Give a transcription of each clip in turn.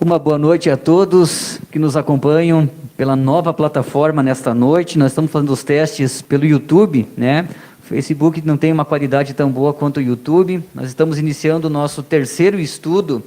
Uma boa noite a todos que nos acompanham pela nova plataforma nesta noite. Nós estamos fazendo os testes pelo YouTube, né? O Facebook não tem uma qualidade tão boa quanto o YouTube. Nós estamos iniciando o nosso terceiro estudo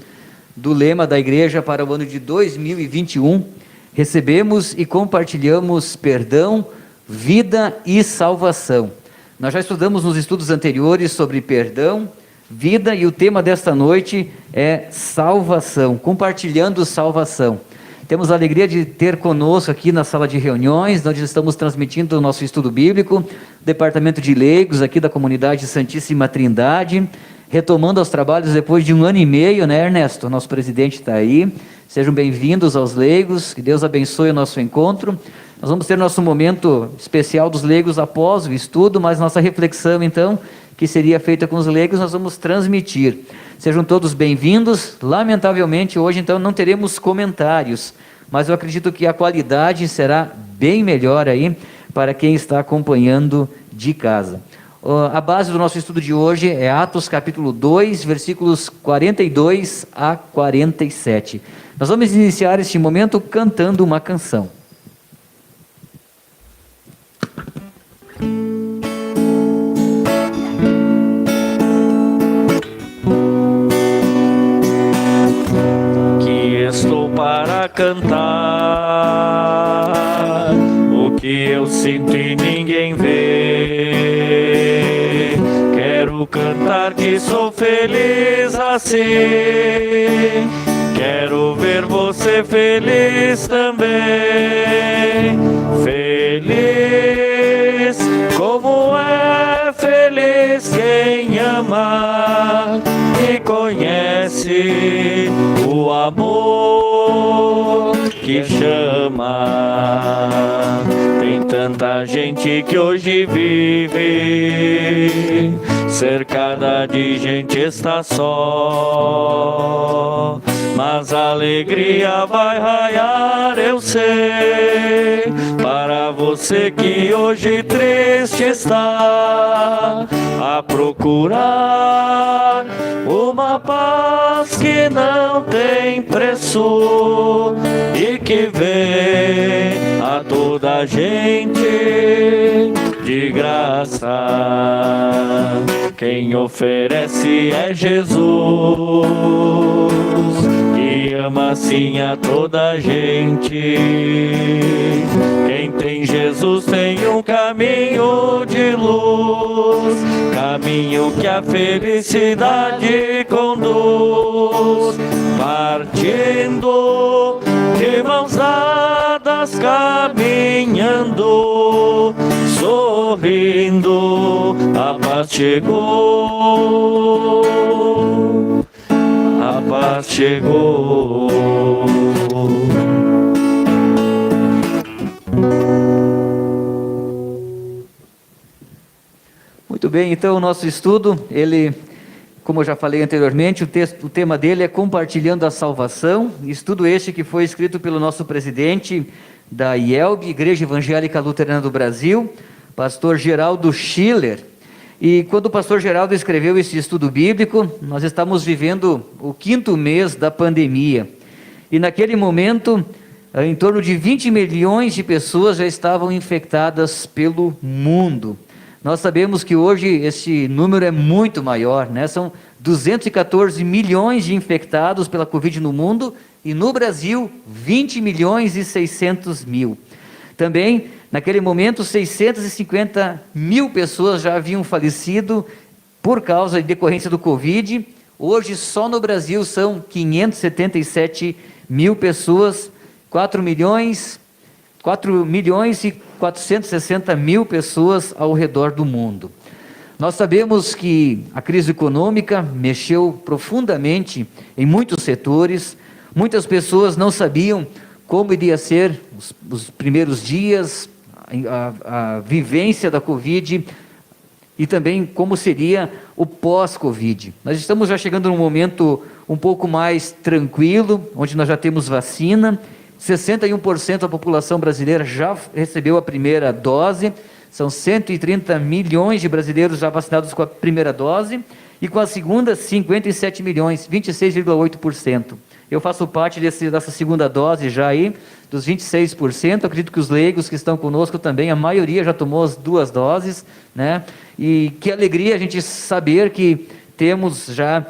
do lema da igreja para o ano de 2021. Recebemos e compartilhamos perdão, vida e salvação. Nós já estudamos nos estudos anteriores sobre perdão, vida, e o tema desta noite é salvação, compartilhando salvação. Temos a alegria de ter conosco aqui na sala de reuniões, onde estamos transmitindo o nosso estudo bíblico, departamento de leigos aqui da comunidade Santíssima Trindade, retomando os trabalhos depois de 1 ano e meio, né, Ernesto? Nosso presidente está aí. Sejam bem-vindos aos leigos, que Deus abençoe o nosso encontro. Nós vamos ter nosso momento especial dos leigos após o estudo, mas nossa reflexão, então, que seria feita com os leigos, nós vamos transmitir. Sejam todos bem-vindos. Lamentavelmente, hoje, então, não teremos comentários, mas eu acredito que a qualidade será bem melhor aí para quem está acompanhando de casa. A base do nosso estudo de hoje é Atos capítulo 2, versículos 42 a 47. Nós vamos iniciar este momento cantando uma canção. Estou para cantar o que eu sinto e ninguém vê. Quero cantar que sou feliz assim. Quero ver você feliz também. Feliz como é feliz quem ama e conhece o amor que chama. Tem tanta gente que hoje vive cercada de gente, está só, mas a alegria vai raiar, eu sei, para você que hoje triste está a procurar uma paz que não tem preço e que vem a toda a gente de graça. Quem oferece é Jesus, que ama assim a toda a gente. Quem tem Jesus tem um caminho de luz, caminho que a felicidade conduz, partindo de mãos dadas, caminhando, sorrindo, a paz chegou, a paz chegou. Muito bem, então o nosso estudo, ele, como eu já falei anteriormente, o tema dele é compartilhando a salvação, estudo este que foi escrito pelo nosso presidente da IELB, Igreja Evangélica Luterana do Brasil, pastor Geraldo Schiller. E quando o pastor Geraldo escreveu esse estudo bíblico, nós estamos vivendo o 5º mês da pandemia, e naquele momento, em torno de 20 milhões de pessoas já estavam infectadas pelo mundo. Nós sabemos que hoje esse número é muito maior, né? São 214 milhões de infectados pela Covid no mundo, e no Brasil, 20 milhões e 600 mil. Também, naquele momento, 650 mil pessoas já haviam falecido por causa e decorrência do Covid. Hoje, só no Brasil, são 577 mil pessoas, 4 milhões e 460 mil pessoas ao redor do mundo. Nós sabemos que a crise econômica mexeu profundamente em muitos setores. Muitas pessoas não sabiam como iria ser os primeiros dias, a vivência da Covid, e também como seria o pós-Covid. Nós estamos já chegando num momento um pouco mais tranquilo, onde nós já temos vacina. 61% da população brasileira já recebeu a primeira dose, são 130 milhões de brasileiros já vacinados com a primeira dose, e com a segunda, 57 milhões, 26,8%. Eu faço parte dessa segunda dose já aí, dos 26%. Eu acredito que os leigos que estão conosco também, a maioria já tomou as 2 doses, né? E que alegria a gente saber que temos já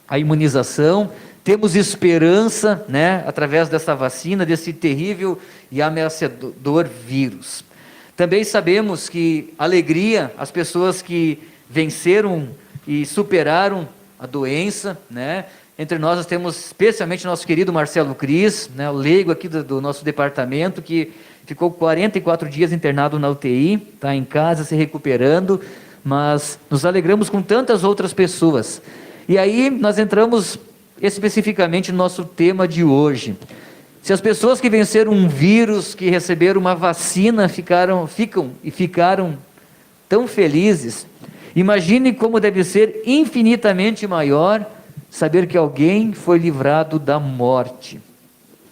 a imunização, temos esperança, né? Através dessa vacina, desse terrível e ameaçador vírus. Também sabemos que alegria as pessoas que venceram e superaram a doença, né? Entre nós temos especialmente nosso querido Marcelo Cris, né? O leigo aqui do nosso departamento, que ficou 44 dias internado na UTI, está em casa se recuperando, mas nos alegramos com tantas outras pessoas. E aí nós entramos especificamente no nosso tema de hoje. Se as pessoas que venceram um vírus, que receberam uma vacina, ficaram tão felizes, imagine como deve ser infinitamente maior saber que alguém foi livrado da morte.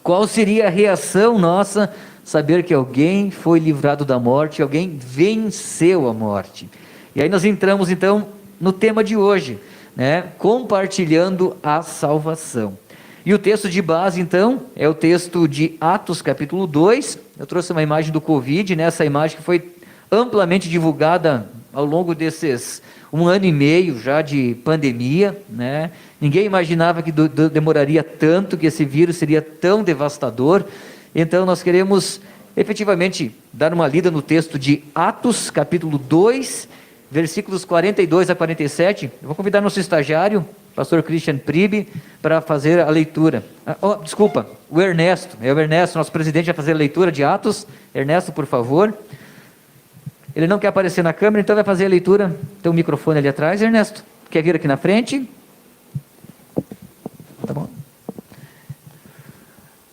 Qual seria a reação nossa saber que alguém foi livrado da morte, alguém venceu a morte? E aí nós entramos então no tema de hoje, né? Compartilhando a salvação. E o texto de base, então, é o texto de Atos, capítulo 2. Eu trouxe uma imagem do Covid, né? Essa imagem que foi amplamente divulgada ao longo desses 1 ano e meio já de pandemia, né? Ninguém imaginava que demoraria tanto, que esse vírus seria tão devastador. Então, nós queremos efetivamente dar uma lida no texto de Atos, capítulo 2, versículos 42 a 47. Eu vou convidar nosso estagiário, pastor Christian Pribe, para fazer a leitura. Desculpa, o Ernesto, nosso presidente, vai fazer a leitura de Atos. Ernesto, por favor. Ele não quer aparecer na câmera, então vai fazer a leitura. Tem um microfone ali atrás. Ernesto, quer vir aqui na frente? Tá bom.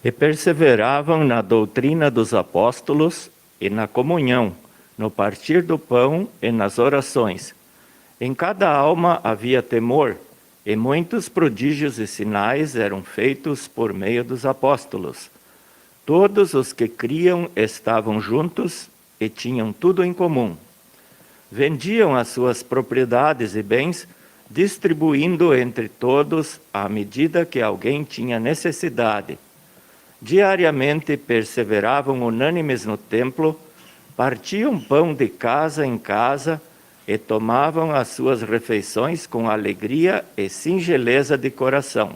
E perseveravam na doutrina dos apóstolos e na comunhão, no partir do pão e nas orações. Em cada alma havia temor, e muitos prodígios e sinais eram feitos por meio dos apóstolos. Todos os que criam estavam juntos e tinham tudo em comum. Vendiam as suas propriedades e bens, distribuindo entre todos à medida que alguém tinha necessidade. Diariamente perseveravam unânimes no templo, partiam pão de casa em casa e tomavam as suas refeições com alegria e singeleza de coração,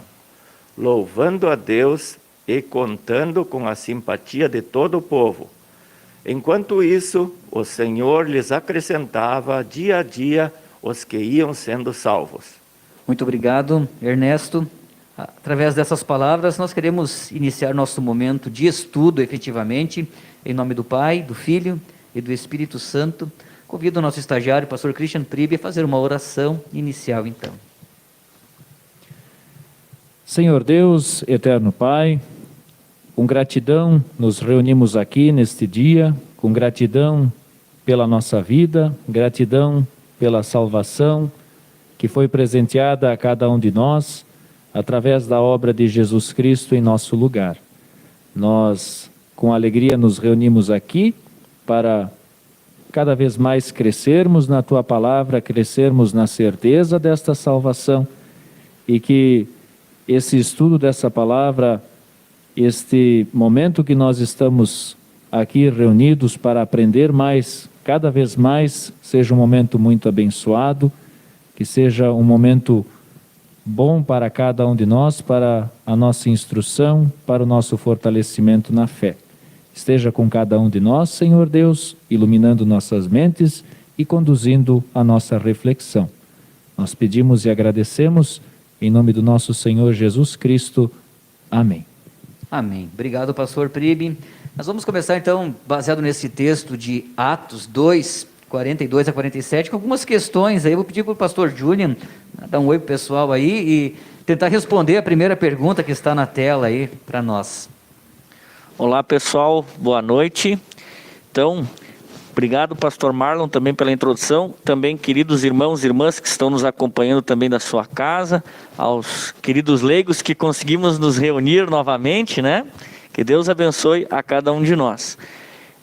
louvando a Deus e contando com a simpatia de todo o povo. Enquanto isso, o Senhor lhes acrescentava dia a dia os que iam sendo salvos. Muito obrigado, Ernesto. Através dessas palavras, nós queremos iniciar nosso momento de estudo, efetivamente, em nome do Pai, do Filho e do Espírito Santo. Convido o nosso estagiário, pastor Christian Pribe, a fazer uma oração inicial, então. Senhor Deus, eterno Pai, com gratidão nos reunimos aqui neste dia, com gratidão pela nossa vida, gratidão pela salvação que foi presenteada a cada um de nós, através da obra de Jesus Cristo em nosso lugar. Nós, com alegria, nos reunimos aqui para cada vez mais crescermos na Tua Palavra, crescermos na certeza desta salvação e que esse estudo dessa Palavra, este momento que nós estamos aqui reunidos para aprender mais, cada vez mais, seja um momento muito abençoado, que seja um momento bom para cada um de nós, para a nossa instrução, para o nosso fortalecimento na fé. Esteja com cada um de nós, Senhor Deus, iluminando nossas mentes e conduzindo a nossa reflexão. Nós pedimos e agradecemos em nome do nosso Senhor Jesus Cristo. Amém. Amém. Obrigado, pastor Pribe. Nós vamos começar então, baseado nesse texto de Atos 2, 42 a 47, com algumas questões aí. Eu vou pedir para o pastor Julian dar um oi para o pessoal aí e tentar responder a primeira pergunta que está na tela aí para nós. Olá pessoal, boa noite. Então, obrigado pastor Marlon também pela introdução, também queridos irmãos e irmãs que estão nos acompanhando também da sua casa, aos queridos leigos que conseguimos nos reunir novamente, né? Que Deus abençoe a cada um de nós.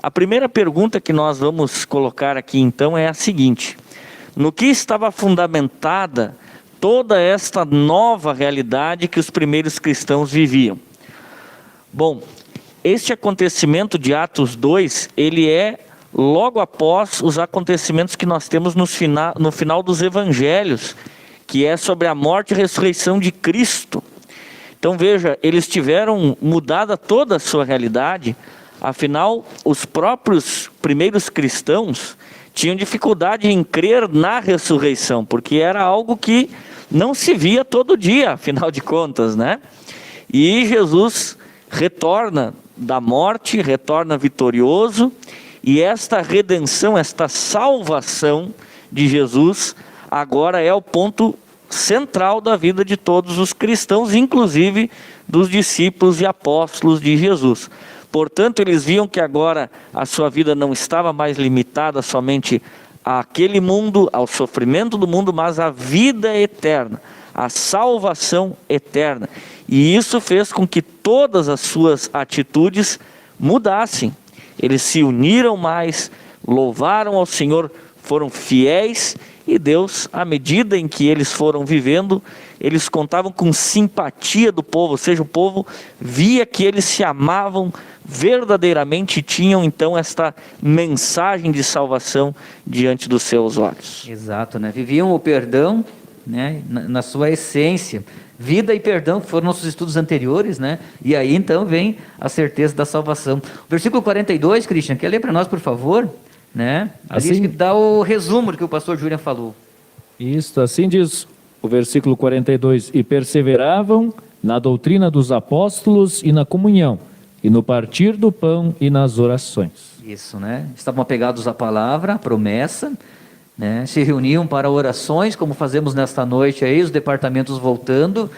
A primeira pergunta que nós vamos colocar aqui então é a seguinte: no que estava fundamentada toda esta nova realidade que os primeiros cristãos viviam. Bom, este acontecimento de Atos 2, ele é logo após os acontecimentos que nós temos no final dos evangelhos, que é sobre a morte e ressurreição de Cristo. Então veja, eles tiveram mudada toda a sua realidade, afinal os próprios primeiros cristãos tinham dificuldade em crer na ressurreição, porque era algo que não se via todo dia, afinal de contas, né? E Jesus retorna da morte, retorna vitorioso, e esta redenção, esta salvação de Jesus, agora é o ponto central da vida de todos os cristãos, inclusive dos discípulos e apóstolos de Jesus. Portanto, eles viam que agora a sua vida não estava mais limitada somente àquele mundo, ao sofrimento do mundo, mas à vida eterna, à salvação eterna. E isso fez com que todas as suas atitudes mudassem. Eles se uniram mais, louvaram ao Senhor, foram fiéis, e Deus, à medida em que eles foram vivendo, eles contavam com simpatia do povo, ou seja, o povo via que eles se amavam verdadeiramente e tinham então esta mensagem de salvação diante dos seus olhos. Exato, né? Viviam o perdão, né, na sua essência. Vida e perdão, que foram nossos estudos anteriores, né? E aí então vem a certeza da salvação. Versículo 42, Christian, quer ler para nós, por favor? Né? Ali Assim, que dá o resumo do que o pastor Julian falou. Isto, assim diz o versículo 42, e perseveravam na doutrina dos apóstolos e na comunhão, e no partir do pão e nas orações. Isso, né? Estavam apegados à palavra, à promessa, né? Se reuniam para orações, como fazemos nesta noite aí, os departamentos voltando,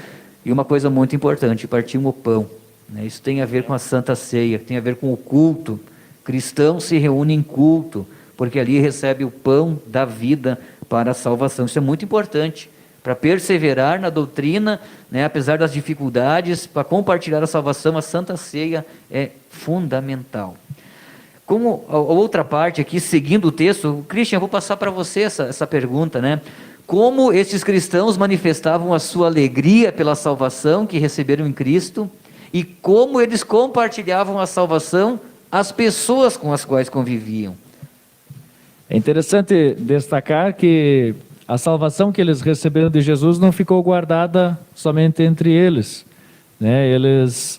e uma coisa muito importante, partiam o pão, né? Isso tem a ver com a Santa Ceia, tem a ver com o culto. Cristãos se reúnem em culto, porque ali recebe o pão da vida para a salvação. Isso é muito importante, para perseverar na doutrina, né, apesar das dificuldades, para compartilhar a salvação, a Santa Ceia é fundamental. Como a outra parte aqui, seguindo o texto, Christian, eu vou passar para você essa pergunta, né? Como esses cristãos manifestavam a sua alegria pela salvação que receberam em Cristo, e como eles compartilhavam a salvação as pessoas com as quais conviviam. É interessante destacar que a salvação que eles receberam de Jesus não ficou guardada somente entre eles, né? Eles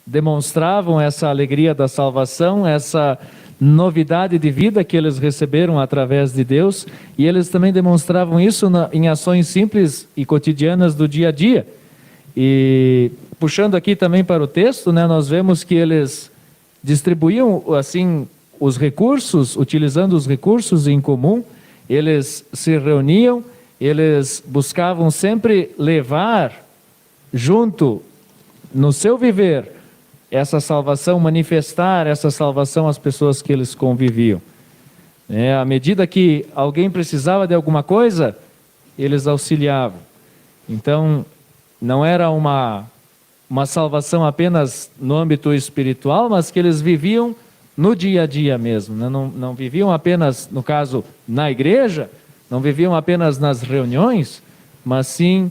demonstravam essa alegria da salvação, essa novidade de vida que eles receberam através de Deus, e eles também demonstravam isso em ações simples e cotidianas do dia a dia. E puxando aqui também para o texto, né, nós vemos que eles distribuíam assim os recursos, utilizando os recursos em comum, eles se reuniam, eles buscavam sempre levar junto no seu viver essa salvação, manifestar essa salvação às pessoas que eles conviviam. À medida que alguém precisava de alguma coisa, eles auxiliavam. Então, não era uma salvação apenas no âmbito espiritual, mas que eles viviam no dia a dia mesmo, né? Não viviam apenas, no caso, na igreja, não viviam apenas nas reuniões, mas sim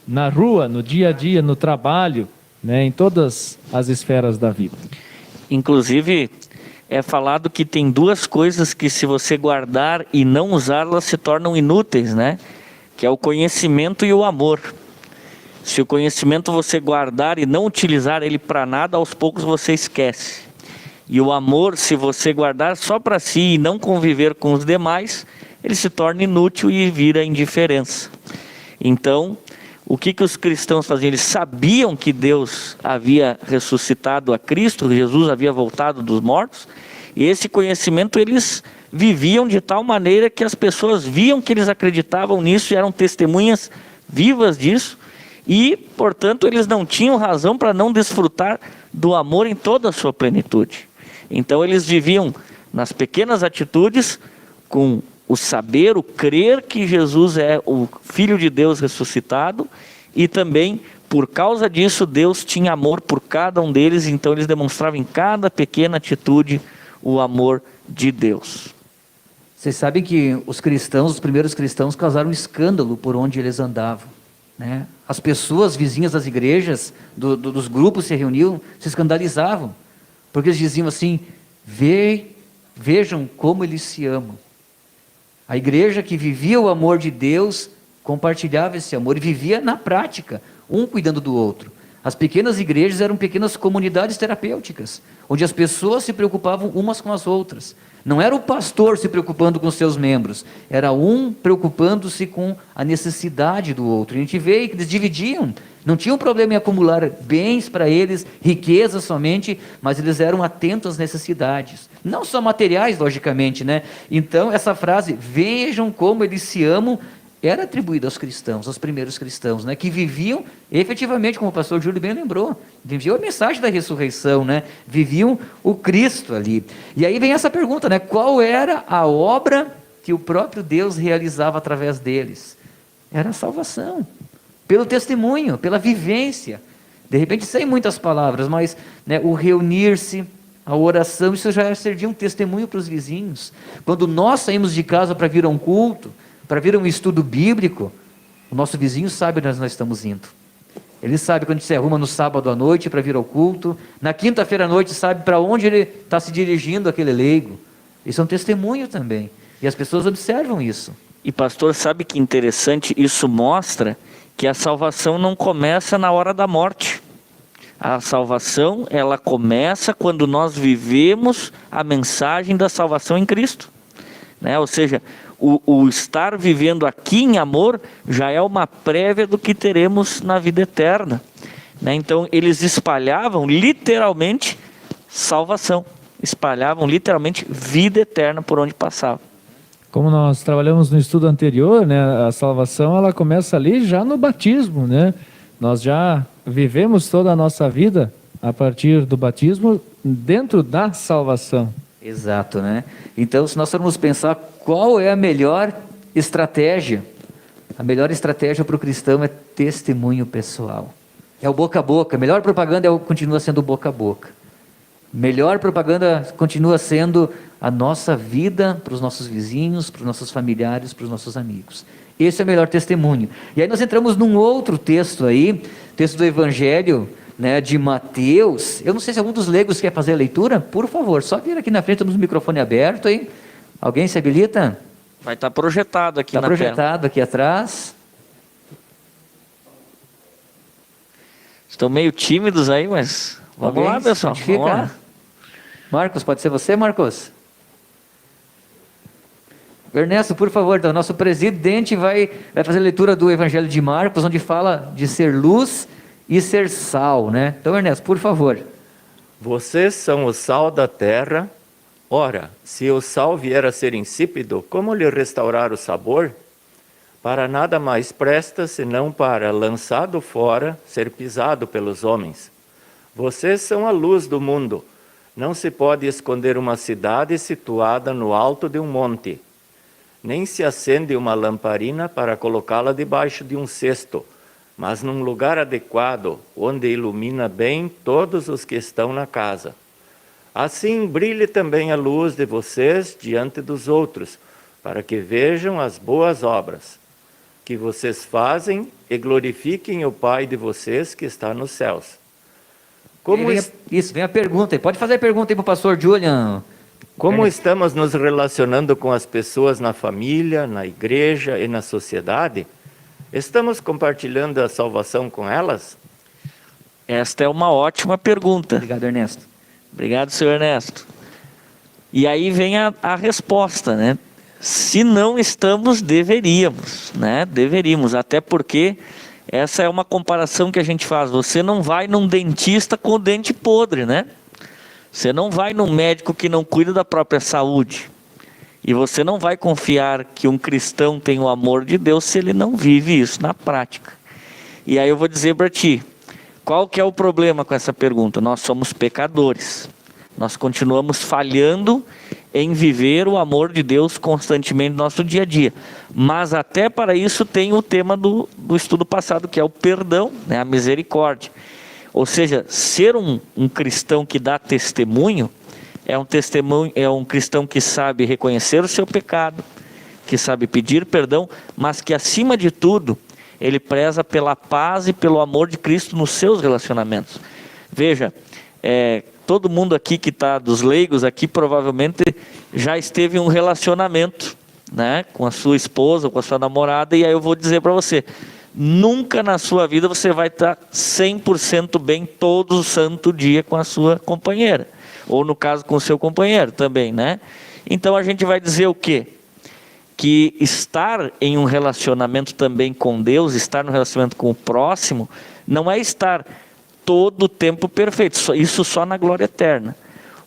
na rua, no dia a dia, no trabalho, né? Em todas as esferas da vida. Inclusive, é falado que tem duas coisas que, se você guardar e não usá-las, se tornam inúteis, né? Que é o conhecimento e o amor. Se o conhecimento você guardar e não utilizar ele para nada, aos poucos você esquece. E o amor, se você guardar só para si e não conviver com os demais, ele se torna inútil e vira indiferença. Então, o que os cristãos faziam? Eles sabiam que Deus havia ressuscitado a Cristo, Jesus havia voltado dos mortos, e esse conhecimento eles viviam de tal maneira que as pessoas viam que eles acreditavam nisso e eram testemunhas vivas disso, e, portanto, eles não tinham razão para não desfrutar do amor em toda a sua plenitude. Então, eles viviam nas pequenas atitudes, com o saber, o crer que Jesus é o Filho de Deus ressuscitado, e também, por causa disso, Deus tinha amor por cada um deles, então eles demonstravam em cada pequena atitude o amor de Deus. Vocês sabem que os cristãos, os primeiros cristãos, causaram escândalo por onde eles andavam. né? As pessoas vizinhas das igrejas, dos grupos se reuniam, se escandalizavam, porque eles diziam assim: vejam como eles se amam. A igreja que vivia o amor de Deus compartilhava esse amor e vivia na prática, um cuidando do outro. As pequenas igrejas eram pequenas comunidades terapêuticas, onde as pessoas se preocupavam umas com as outras. Não era o pastor se preocupando com seus membros, era um preocupando-se com a necessidade do outro. A gente vê que eles dividiam, não tinham problema em acumular bens para eles, riqueza somente, mas eles eram atentos às necessidades, não só materiais, logicamente, né? Então essa frase, vejam como eles se amam, era atribuído aos cristãos, aos primeiros cristãos, né, que viviam efetivamente, como o pastor Júlio bem lembrou, viviam a mensagem da ressurreição, né, viviam o Cristo ali. E aí vem essa pergunta, né, qual era a obra que o próprio Deus realizava através deles? Era a salvação, pelo testemunho, pela vivência, de repente sem muitas palavras, mas, né, o reunir-se, a oração, isso já servia um testemunho para os vizinhos. Quando nós saímos de casa para vir a um culto, para vir a um estudo bíblico, o nosso vizinho sabe onde nós estamos indo. Ele sabe quando a gente se arruma no sábado à noite para vir ao culto, na quinta-feira à noite sabe para onde ele está se dirigindo, aquele leigo. Isso é um testemunho também, e as pessoas observam isso. E pastor, sabe que interessante? Isso mostra que a salvação não começa na hora da morte. A salvação, ela começa quando nós vivemos a mensagem da salvação em Cristo, né? Ou seja, o estar vivendo aqui em amor já é uma prévia do que teremos na vida eterna, né? Então eles espalhavam literalmente salvação, espalhavam literalmente vida eterna por onde passavam. Como nós trabalhamos no estudo anterior, né, a salvação ela começa ali já no batismo, né? Nós já vivemos toda a nossa vida a partir do batismo dentro da salvação. Exato, né? Então, se nós formos pensar qual é a melhor estratégia para o cristão é testemunho pessoal. É o boca a boca. A melhor propaganda continua sendo o boca a boca. Melhor propaganda continua sendo a nossa vida para os nossos vizinhos, para os nossos familiares, para os nossos amigos. Esse é o melhor testemunho. E aí nós entramos num outro texto aí, texto do Evangelho, né, de Mateus. Eu não sei se algum dos leigos quer fazer a leitura. Por favor, só vir aqui na frente, temos o microfone aberto aí. Alguém se habilita? Vai estar projetado aqui na tela. Está projetado aqui atrás. Estão meio tímidos aí, mas vamos lá, pessoal. Vamos lá. Marcos, pode ser você, Marcos? Ernesto, por favor, então, nosso presidente vai fazer a leitura do Evangelho de Marcos, onde fala de ser luz e ser sal, né? Então, Ernesto, por favor. Vocês são o sal da terra. Ora, se o sal vier a ser insípido, como lhe restaurar o sabor? Para nada mais presta, senão para, lançado fora, ser pisado pelos homens. Vocês são a luz do mundo. Não se pode esconder uma cidade situada no alto de um monte. Nem se acende uma lamparina para colocá-la debaixo de um cesto, mas num lugar adequado, onde ilumina bem todos os que estão na casa. Assim brilhe também a luz de vocês diante dos outros, para que vejam as boas obras que vocês fazem e glorifiquem o Pai de vocês que está nos céus. Vem a pergunta. Pode fazer a pergunta aí para o pastor Julian. Como estamos nos relacionando com as pessoas na família, na igreja e na sociedade? Estamos compartilhando a salvação com elas? Esta é uma ótima pergunta. Obrigado, Ernesto. Obrigado, senhor Ernesto. E aí vem a resposta, né? Se não estamos, deveríamos, né? Deveríamos, até porque essa é uma comparação que a gente faz. Você não vai num dentista com o dente podre, né? Você não vai num médico que não cuida da própria saúde. E você não vai confiar que um cristão tem o amor de Deus se ele não vive isso na prática. E aí eu vou dizer para ti, qual que é o problema com essa pergunta? Nós somos pecadores. Nós continuamos falhando em viver o amor de Deus constantemente no nosso dia a dia. Mas até para isso tem o tema do estudo passado, que é o perdão, né? A misericórdia. Ou seja, ser um cristão que dá testemunho, é um cristão que sabe reconhecer o seu pecado, que sabe pedir perdão, mas que acima de tudo ele preza pela paz e pelo amor de Cristo nos seus relacionamentos. Veja, todo mundo aqui que está, dos leigos aqui, provavelmente já esteve em um relacionamento, né, com a sua esposa, com a sua namorada, e aí eu vou dizer para você, nunca na sua vida você vai estar 100% bem todo santo dia com a sua companheira, ou no caso com o seu companheiro também, né? Então a gente vai dizer o quê? Que estar em um relacionamento também com Deus, estar no relacionamento com o próximo, não é estar todo o tempo perfeito, isso só na glória eterna.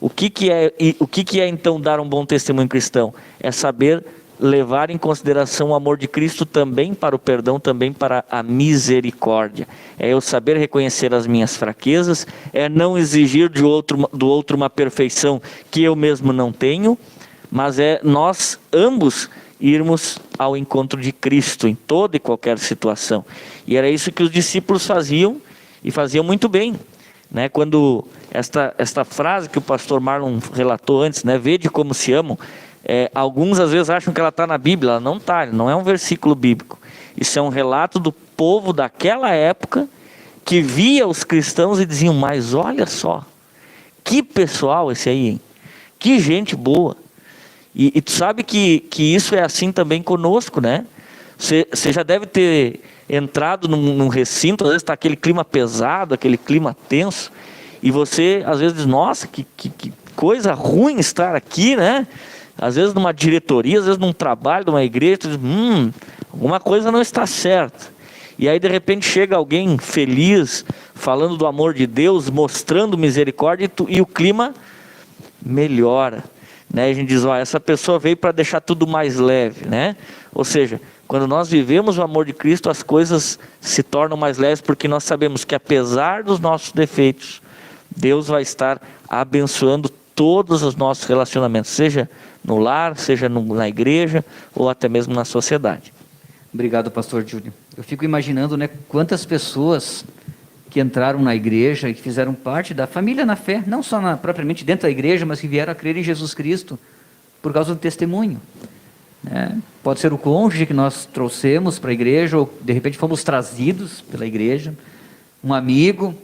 O que é então dar um bom testemunho cristão? É saber levar em consideração o amor de Cristo também para o perdão, também para a misericórdia. É eu saber reconhecer as minhas fraquezas, é não exigir do outro uma perfeição que eu mesmo não tenho, mas é nós ambos irmos ao encontro de Cristo em toda e qualquer situação. E era isso que os discípulos faziam, e faziam muito bem, né? Quando esta frase que o pastor Marlon relatou antes, né? Vede como se amam, alguns às vezes acham que ela está na Bíblia, ela não está, não é um versículo bíblico. Isso é um relato do povo daquela época, que via os cristãos e diziam, mas olha só, que pessoal esse aí, hein? Que gente boa. E tu sabe que isso é assim também conosco, né? Você já deve ter entrado num recinto, às vezes está aquele clima pesado, aquele clima tenso, e você às vezes diz, nossa, que coisa ruim estar aqui, né? Às vezes numa diretoria, às vezes num trabalho, numa igreja, tu diz, alguma coisa não está certa. E aí de repente chega alguém feliz, falando do amor de Deus, mostrando misericórdia, e o clima melhora, né? A gente diz, essa pessoa veio para deixar tudo mais leve, né? Ou seja, quando nós vivemos o amor de Cristo, as coisas se tornam mais leves, porque nós sabemos que apesar dos nossos defeitos, Deus vai estar abençoando todos os nossos relacionamentos, seja no lar, seja na igreja, ou até mesmo na sociedade. Obrigado, pastor Júlio. Eu fico imaginando, né, quantas pessoas que entraram na igreja e que fizeram parte da família na fé, não só propriamente dentro da igreja, mas que vieram a crer em Jesus Cristo por causa do testemunho. Pode ser o cônjuge que nós trouxemos para a igreja, ou de repente fomos trazidos pela igreja, um amigo.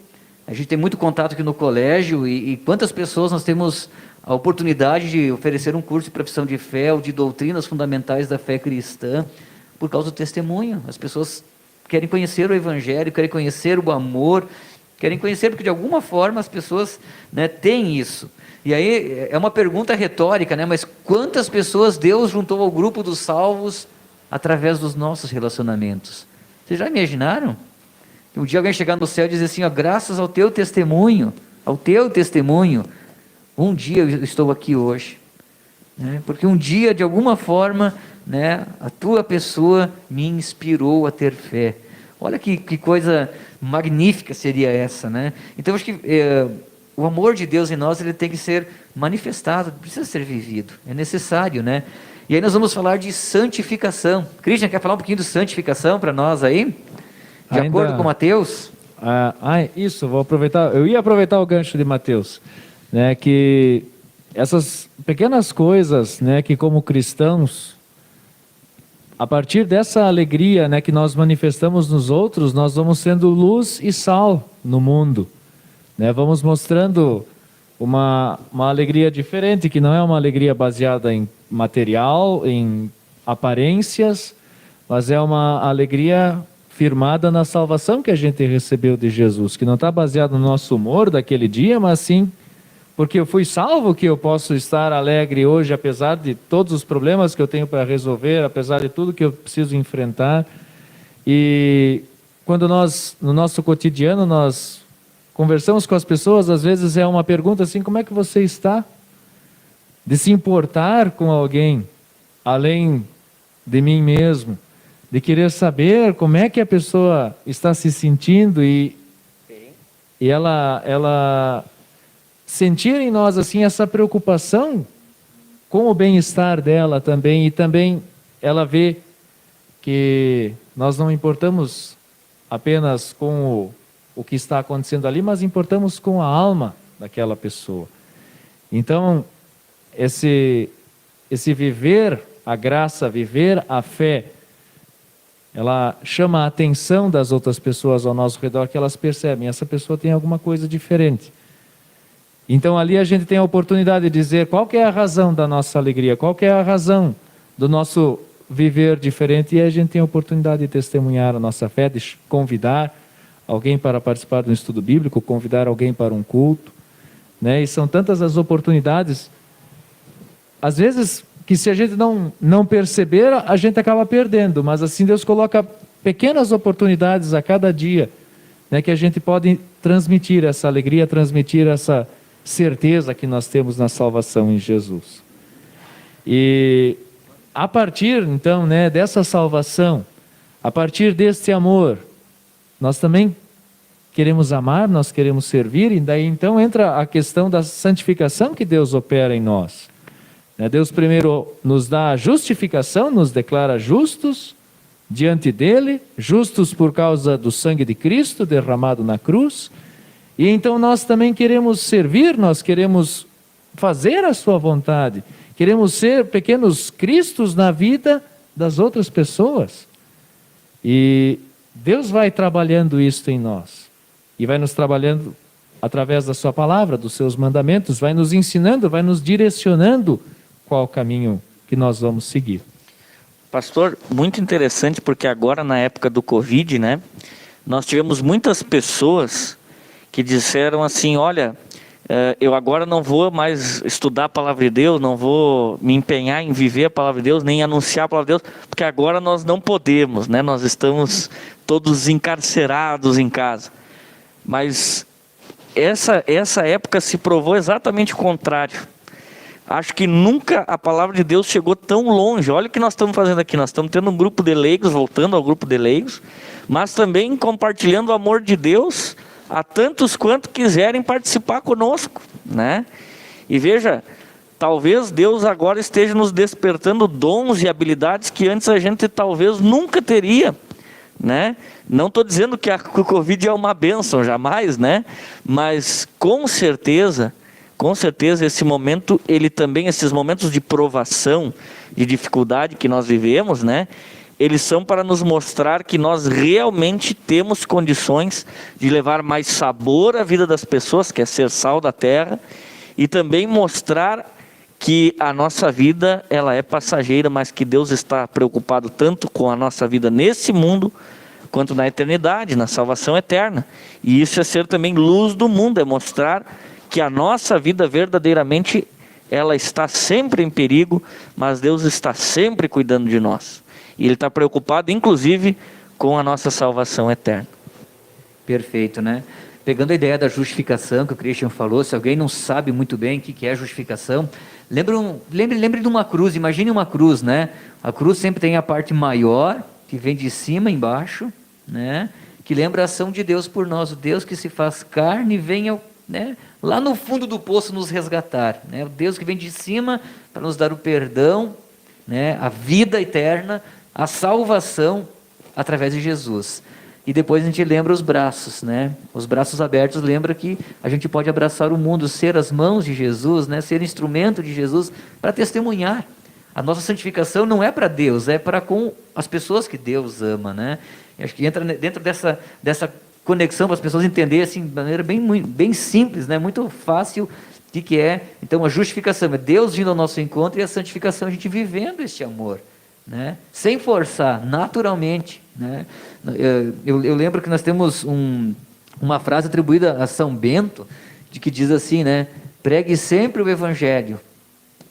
A gente tem muito contato aqui no colégio, e quantas pessoas nós temos a oportunidade de oferecer um curso de profissão de fé, ou de doutrinas fundamentais da fé cristã, por causa do testemunho. As pessoas querem conhecer o Evangelho, querem conhecer o amor, querem conhecer, porque de alguma forma as pessoas, né, têm isso. E aí é uma pergunta retórica, né? Mas quantas pessoas Deus juntou ao grupo dos salvos através dos nossos relacionamentos? Vocês já imaginaram? Que um dia alguém chegar no céu e dizer assim, graças ao teu testemunho, um dia eu estou aqui hoje, né? Porque um dia, de alguma forma, né, a tua pessoa me inspirou a ter fé. Olha que coisa magnífica seria essa, né? Então acho que o amor de Deus em nós, ele tem que ser manifestado, precisa ser vivido, é necessário, né? E aí nós vamos falar de santificação. Christian, quer falar um pouquinho de santificação para nós aí? De acordo com Mateus? Isso, vou aproveitar, eu ia aproveitar o gancho de Mateus, né, que essas pequenas coisas, né, que como cristãos, a partir dessa alegria, né, que nós manifestamos nos outros, nós vamos sendo luz e sal no mundo, né? Vamos mostrando uma alegria diferente, que não é uma alegria baseada em material, em aparências, mas é uma alegria firmada na salvação que a gente recebeu de Jesus, que não está baseada no nosso humor daquele dia, mas sim porque eu fui salvo, que eu posso estar alegre hoje, apesar de todos os problemas que eu tenho para resolver, apesar de tudo que eu preciso enfrentar. E quando nós, no nosso cotidiano, nós conversamos com as pessoas, às vezes é uma pergunta assim, como é que você está? De se importar com alguém, além de mim mesmo, de querer saber como é que a pessoa está se sentindo e ela sentir em nós assim essa preocupação com o bem-estar dela também, e também ela vê que nós não importamos apenas com o que está acontecendo ali, mas importamos com a alma daquela pessoa. Então, esse viver a graça, viver a fé, ela chama a atenção das outras pessoas ao nosso redor, que elas percebem, essa pessoa tem alguma coisa diferente. Então ali a gente tem a oportunidade de dizer qual que é a razão da nossa alegria, qual que é a razão do nosso viver diferente, e a gente tem a oportunidade de testemunhar a nossa fé, de convidar alguém para participar de um estudo bíblico, convidar alguém para um culto, né? E são tantas as oportunidades, às vezes, que se a gente não perceber, a gente acaba perdendo, mas assim Deus coloca pequenas oportunidades a cada dia, né, que a gente pode transmitir essa alegria, transmitir essa certeza que nós temos na salvação em Jesus. E a partir, então, né, dessa salvação, a partir deste amor, nós também queremos amar, nós queremos servir, e daí então entra a questão da santificação que Deus opera em nós. Deus primeiro nos dá a justificação, nos declara justos diante dele, justos por causa do sangue de Cristo derramado na cruz, e então nós também queremos servir, nós queremos fazer a sua vontade, queremos ser pequenos cristos na vida das outras pessoas. E Deus vai trabalhando isso em nós, e vai nos trabalhando através da sua palavra, dos seus mandamentos, vai nos ensinando, vai nos direcionando qual o caminho que nós vamos seguir. Pastor, muito interessante, porque agora na época do Covid, né, nós tivemos muitas pessoas que disseram assim, olha, eu agora não vou mais estudar a palavra de Deus, não vou me empenhar em viver a palavra de Deus, nem anunciar a palavra de Deus, porque agora nós não podemos, né, nós estamos todos encarcerados em casa. Mas essa época se provou exatamente o contrário. Acho que nunca a palavra de Deus chegou tão longe. Olha o que nós estamos fazendo aqui. Nós estamos tendo um grupo de leigos, voltando ao grupo de leigos, mas também compartilhando o amor de Deus a tantos quanto quiserem participar conosco, né? E veja, talvez Deus agora esteja nos despertando dons e habilidades que antes a gente talvez nunca teria, né? Não estou dizendo que o Covid é uma bênção, jamais, né? Mas com certeza esse momento, ele também, esses momentos de provação, de dificuldade que nós vivemos, né, eles são para nos mostrar que nós realmente temos condições de levar mais sabor à vida das pessoas, que é ser sal da terra, e também mostrar que a nossa vida, ela é passageira, mas que Deus está preocupado tanto com a nossa vida nesse mundo, quanto na eternidade, na salvação eterna. E isso é ser também luz do mundo, é mostrar que a nossa vida verdadeiramente, ela está sempre em perigo, mas Deus está sempre cuidando de nós. E Ele está preocupado, inclusive, com a nossa salvação eterna. Perfeito, né? Pegando a ideia da justificação que o Christian falou, se alguém não sabe muito bem o que é justificação, lembre de uma cruz, imagine uma cruz, né? A cruz sempre tem a parte maior, que vem de cima embaixo, né? Que lembra a ação de Deus por nós, o Deus que se faz carne e vem né, lá no fundo do poço nos resgatar, né? O Deus que vem de cima para nos dar o perdão, né, a vida eterna, a salvação através de Jesus. E depois a gente lembra os braços, né? Os braços abertos lembra que a gente pode abraçar o mundo, ser as mãos de Jesus, né? Ser instrumento de Jesus para testemunhar. A nossa santificação não é para Deus, é para com as pessoas que Deus ama, né? E acho que entra dentro dessa conexão para as pessoas entenderem assim, de maneira bem simples, né? Muito fácil o que é. Então a justificação é Deus vindo ao nosso encontro, e a santificação é a gente vivendo este amor, né? Sem forçar, naturalmente, né? Eu lembro que nós temos uma frase atribuída a São Bento, de que diz assim, né? Pregue sempre o Evangelho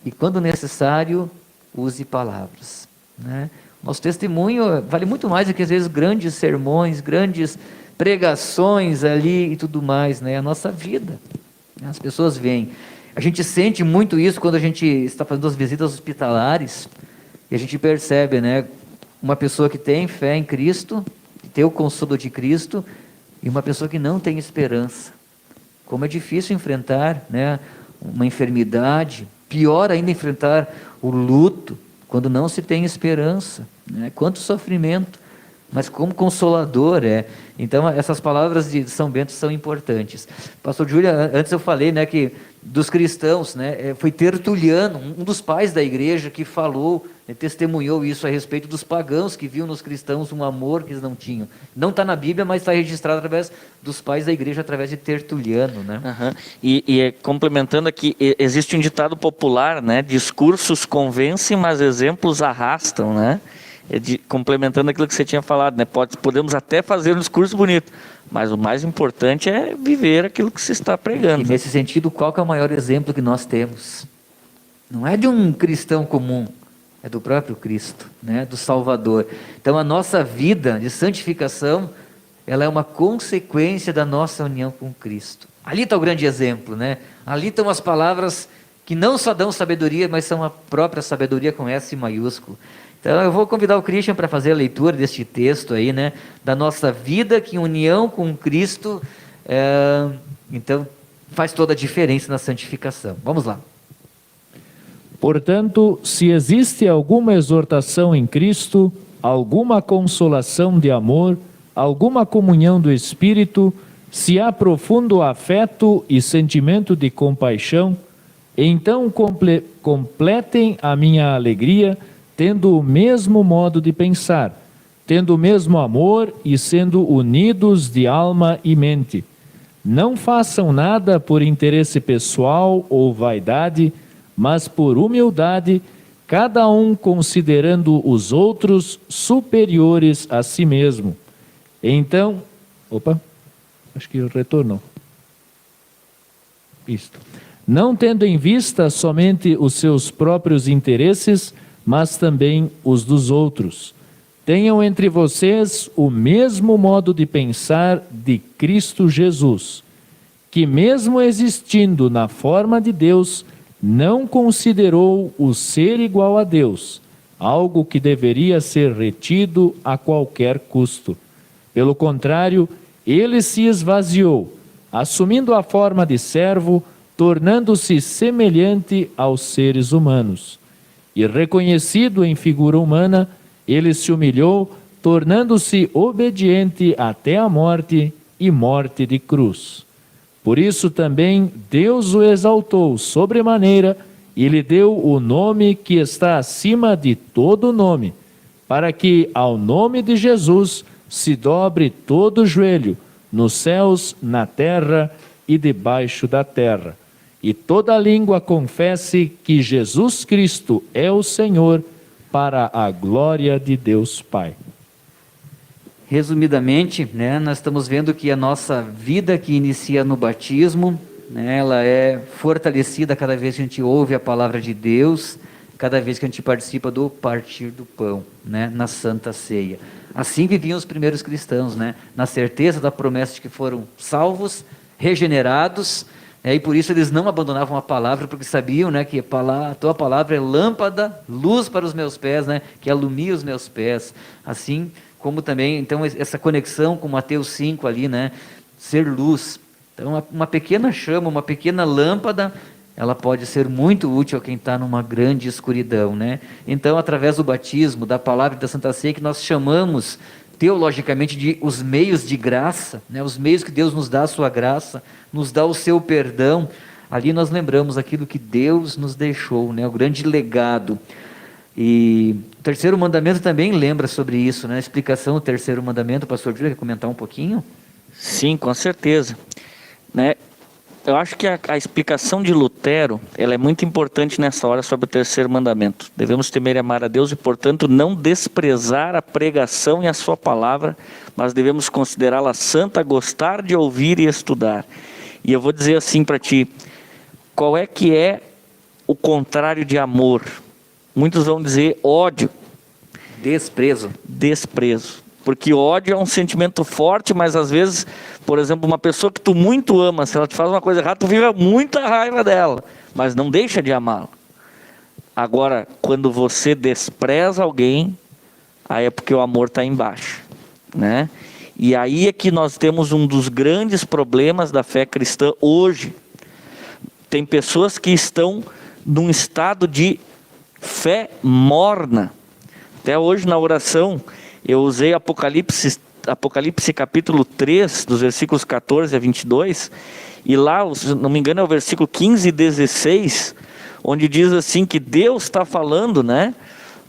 e, quando necessário, use palavras, né? Nosso testemunho vale muito mais do que às vezes grandes sermões, grandes pregações ali e tudo mais, né? A nossa vida, as pessoas veem. A gente sente muito isso quando a gente está fazendo as visitas hospitalares, e a gente percebe, né? Uma pessoa que tem fé em Cristo, que tem o consolo de Cristo, e uma pessoa que não tem esperança. Como é difícil enfrentar, né, uma enfermidade, pior ainda enfrentar o luto, quando não se tem esperança, né? Quanto sofrimento. mas como consolador é. Então, essas palavras de São Bento são importantes. Pastor Júlia, antes eu falei, né, que dos cristãos, né, foi Tertuliano, um dos pais da igreja, que falou, testemunhou isso a respeito dos pagãos que viam nos cristãos um amor que eles não tinham. Não está na Bíblia, mas está registrado através dos pais da igreja, através de Tertuliano, né? Complementando aqui, existe um ditado popular, né? Discursos convencem, mas exemplos arrastam, né? Complementando aquilo que você tinha falado, né? Podemos até fazer um discurso bonito, mas o mais importante é viver aquilo que se está pregando. E nesse sentido, qual que é o maior exemplo que nós temos? Não é de um cristão comum, é do próprio Cristo, né? Do Salvador. Então a nossa vida de santificação, ela é uma consequência da nossa união com Cristo. Ali está o grande exemplo, né? Ali estão as palavras que não só dão sabedoria, mas são a própria sabedoria com S maiúsculo. Então eu vou convidar o Christian para fazer a leitura deste texto aí, né? Da nossa vida que em união com Cristo, então faz toda a diferença na santificação. Vamos lá. Portanto, se existe alguma exortação em Cristo, alguma consolação de amor, alguma comunhão do Espírito, se há profundo afeto e sentimento de compaixão, então completem a minha alegria, tendo o mesmo modo de pensar, tendo o mesmo amor e sendo unidos de alma e mente. Não façam nada por interesse pessoal ou vaidade, mas por humildade, cada um considerando os outros superiores a si mesmo. Então, acho que retornou. Isto. Não tendo em vista somente os seus próprios interesses, mas também os dos outros. Tenham entre vocês o mesmo modo de pensar de Cristo Jesus, que mesmo existindo na forma de Deus, não considerou o ser igual a Deus, algo que deveria ser retido a qualquer custo. Pelo contrário, ele se esvaziou, assumindo a forma de servo, tornando-se semelhante aos seres humanos. E reconhecido em figura humana, ele se humilhou, tornando-se obediente até a morte e morte de cruz. Por isso também Deus o exaltou sobremaneira e lhe deu o nome que está acima de todo nome, para que ao nome de Jesus se dobre todo o joelho, nos céus, na terra e debaixo da terra, e toda língua confesse que Jesus Cristo é o Senhor, para a glória de Deus Pai. Resumidamente, né, nós estamos vendo que a nossa vida que inicia no batismo, né, ela é fortalecida cada vez que a gente ouve a palavra de Deus, cada vez que a gente participa do partir do pão, né, na Santa Ceia. Assim viviam os primeiros cristãos, né, na certeza da promessa de que foram salvos, regenerados, e por isso eles não abandonavam a palavra, porque sabiam, né, que a tua palavra é lâmpada, luz para os meus pés, né, que alumia os meus pés. Assim como também, então, essa conexão com Mateus 5 ali, né, ser luz. Então, uma pequena chama, uma pequena lâmpada, ela pode ser muito útil a quem está numa grande escuridão, né? Então, através do batismo, da palavra e da Santa Ceia, que nós chamamos teologicamente de os meios de graça, né? Os meios que Deus nos dá a sua graça, nos dá o seu perdão. Ali nós lembramos aquilo que Deus nos deixou, né? O grande legado. E o terceiro mandamento também lembra sobre isso, né? A explicação do terceiro mandamento, o pastor Júlio quer comentar um pouquinho? Sim, com certeza. Né? Eu acho que a explicação de Lutero, ela é muito importante nessa hora sobre o terceiro mandamento. Devemos temer e amar a Deus e, portanto, não desprezar a pregação e a sua palavra, mas devemos considerá-la santa, gostar de ouvir e estudar. E eu vou dizer assim para ti, qual é que é o contrário de amor? Muitos vão dizer ódio. Desprezo. Desprezo. Porque ódio é um sentimento forte, mas às vezes, por exemplo, uma pessoa que tu muito ama, se ela te faz uma coisa errada, tu vive muita raiva dela, mas não deixa de amá-la. Agora, quando você despreza alguém, aí é porque o amor está embaixo, né? E aí é que nós temos um dos grandes problemas da fé cristã hoje. Tem pessoas que estão num estado de fé morna. Até hoje na oração Eu usei Apocalipse capítulo 3, dos versículos 14 a 22, e lá, se não me engano, é o versículo 15 e 16, onde diz assim que Deus está falando, né?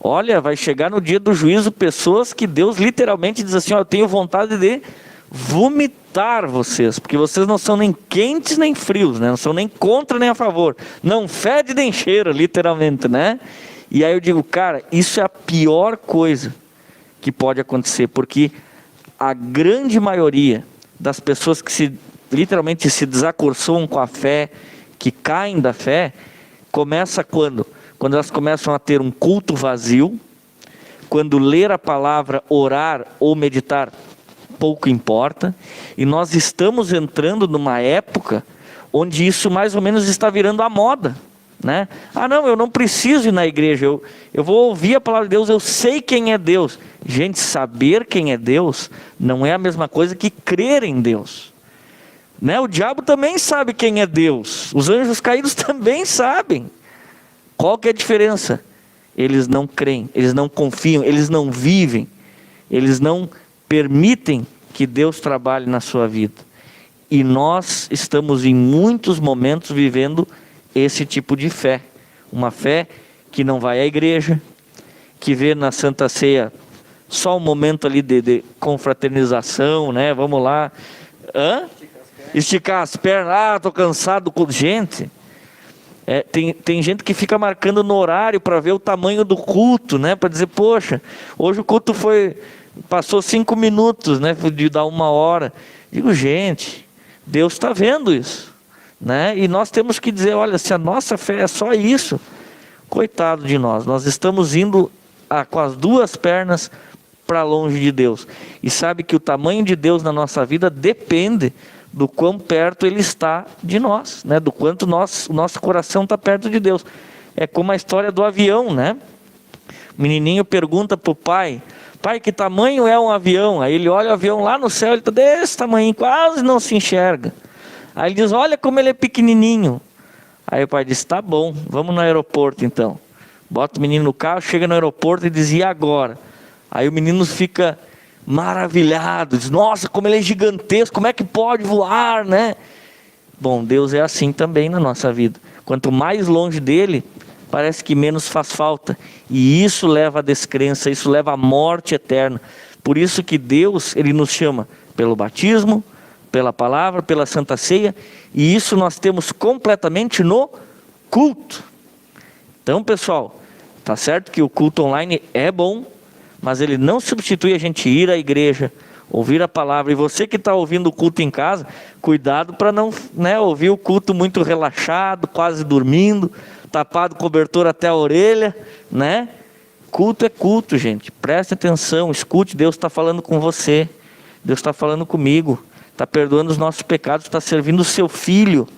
Olha, vai chegar no dia do juízo pessoas que Deus literalmente diz assim, ó, eu tenho vontade de vomitar vocês, porque vocês não são nem quentes nem frios, né? Não são nem contra nem a favor, não fede nem cheira, literalmente, né? E aí eu digo, cara, isso é a pior coisa que pode acontecer, porque a grande maioria das pessoas que literalmente se desacorçoam com a fé, que caem da fé, começa quando? Quando elas começam a ter um culto vazio, quando ler a palavra, orar ou meditar, pouco importa, e nós estamos entrando numa época onde isso mais ou menos está virando a moda, né? Ah não, eu não preciso ir na igreja, eu vou ouvir a palavra de Deus, eu sei quem é Deus. Gente, saber quem é Deus não é a mesma coisa que crer em Deus, né? O diabo também sabe quem é Deus, os anjos caídos também sabem. Qual que é a diferença? Eles não creem, eles não confiam, eles não vivem, eles não permitem que Deus trabalhe na sua vida. E nós estamos em muitos momentos vivendo esse tipo de fé, uma fé que não vai à igreja, que vê na Santa Ceia só um momento ali de confraternização, né? Vamos lá, esticar as pernas, estou cansado, gente, tem gente que fica marcando no horário para ver o tamanho do culto, né? Para dizer, poxa, hoje o culto passou 5 minutos, né? De dar 1 hora. Digo, gente, Deus está vendo isso, né? E nós temos que dizer, olha, se a nossa fé é só isso, coitado de nós estamos indo com as 2 pernas para longe de Deus. E sabe que o tamanho de Deus na nossa vida depende do quão perto Ele está de nós, né? Do quanto o nosso coração está perto de Deus. É como a história do avião, né? O menininho pergunta para o pai, que tamanho é um avião? Aí ele olha o avião lá no céu, ele está desse tamanho, quase não se enxerga. Aí ele diz, olha como ele é pequenininho. Aí o pai diz, tá bom, vamos no aeroporto então. Bota o menino no carro, chega no aeroporto e diz, e agora? Aí o menino fica maravilhado, diz, nossa, como ele é gigantesco, como é que pode voar, né? Bom, Deus é assim também na nossa vida. Quanto mais longe dele, parece que menos faz falta. E isso leva à descrença, isso leva à morte eterna. Por isso que Deus, Ele nos chama pelo batismo, pela palavra, pela Santa Ceia, e isso nós temos completamente no culto. Então, pessoal, tá certo que o culto online é bom, mas ele não substitui a gente ir à igreja, ouvir a palavra. E você que está ouvindo o culto em casa, cuidado para não, né, ouvir o culto muito relaxado, quase dormindo, tapado cobertor até a orelha, né? Culto é culto, gente. Preste atenção, escute, Deus está falando com você, Deus está falando comigo, está perdoando os nossos pecados, está servindo o seu Filho